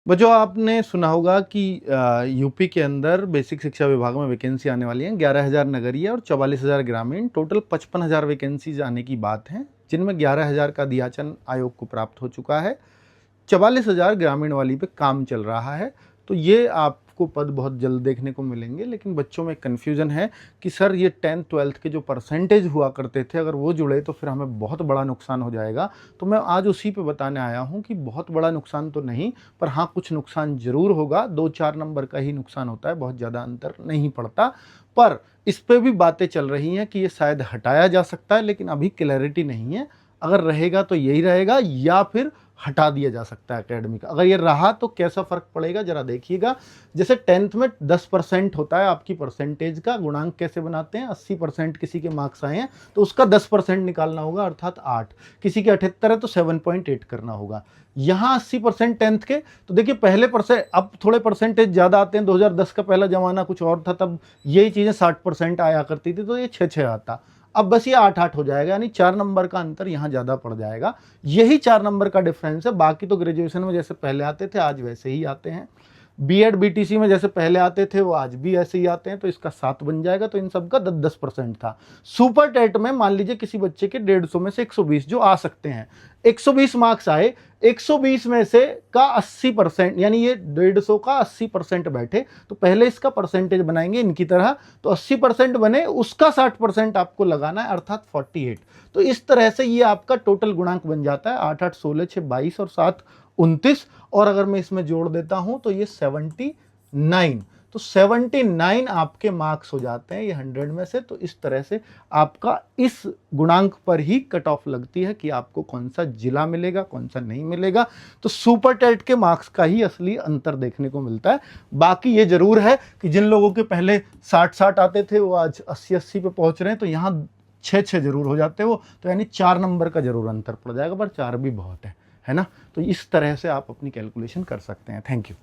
बच्चों, आपने सुना होगा कि यूपी के अंदर बेसिक शिक्षा विभाग में वैकेंसी आने वाली हैं 11,000 नगरीय और 44,000 ग्रामीण, टोटल 55,000 वैकेंसीज आने की बात है, जिनमें 11,000 का दियाचन आयोग को प्राप्त हो चुका है। 44,000 ग्रामीण वाली पे काम चल रहा है। तो ये आपको पद बहुत जल्द देखने को मिलेंगे। लेकिन बच्चों में कन्फ्यूज़न है कि सर ये 10th 12th के जो परसेंटेज हुआ करते थे, अगर वो जुड़े तो फिर हमें बहुत बड़ा नुकसान हो जाएगा। तो मैं आज उसी पे बताने आया हूँ कि बहुत बड़ा नुकसान तो नहीं, पर हाँ कुछ नुकसान ज़रूर होगा। 2-4 नंबर का ही नुकसान होता है, बहुत ज़्यादा अंतर नहीं पड़ता। पर इस पे भी बातें चल रही हैं कि ये शायद हटाया जा सकता है, लेकिन अभी क्लैरिटी नहीं है। अगर रहेगा तो यही रहेगा या फिर हटा दिया जा सकता है एकेडमी का। अगर ये रहा तो कैसा फर्क पड़ेगा जरा देखिएगा। जैसे 10th में 10% होता है आपकी परसेंटेज का, गुणांक कैसे बनाते हैं, 80% किसी के मार्क्स आए हैं तो उसका 10% निकालना होगा, अर्थात 8। किसी के 78 है तो 7.8 करना होगा। यहाँ 80% 10th के, तो देखिए पहले परसेंट, अब थोड़े परसेंटेज ज़्यादा आते हैं। 2010 का पहला जमाना कुछ और था, तब यही चीज़ें 60% आया करती थी, तो ये 6-6 आता। अब बस ये 8-8 हो जाएगा, यानी 4 नंबर का अंतर यहाँ ज़्यादा पड़ जाएगा। यही 4 नंबर का डिफरेंस है। बाकी तो ग्रेजुएशन में जैसे पहले आते थे आज वैसे ही आते हैं। बीएड बीटीसी में जैसे पहले आते थे वो आज भी ऐसे ही आते हैं, तो इसका 7 बन जाएगा। तो इन सब का 10% था। सुपर टेट में मान लीजिए किसी बच्चे के 150 में से 120 जो आ सकते हैं, 120 मार्क्स आए, 120 में से का 80%, यानी ये 150 का 80% बैठे, तो पहले इसका परसेंटेज बनाएंगे इनकी तरह, तो 80% बने, उसका 60% आपको लगाना है, अर्थात 48। तो इस तरह से ये आपका टोटल गुणांक बन जाता है 8 8 16 6 22 और 7 29। और अगर मैं इसमें जोड़ देता हूं तो ये 79। तो 79 आपके मार्क्स हो जाते हैं ये 100 में से। तो इस तरह से आपका इस गुणांक पर ही कट ऑफ लगती है कि आपको कौन सा जिला मिलेगा, कौन सा नहीं मिलेगा। तो सुपर टेट के मार्क्स का ही असली अंतर देखने को मिलता है। बाकी ये जरूर है कि जिन लोगों के पहले 60-60 आते थे वो आज 80-80 पे पहुंच रहे हैं, तो यहाँ 6-6 जरूर हो जाते हैं वो, तो यानी 4 नंबर का जरूर अंतर पड़ जाएगा, पर 4 भी बहुत है ना। तो इस तरह से आप अपनी कैलकुलेशन कर सकते हैं। Thank you.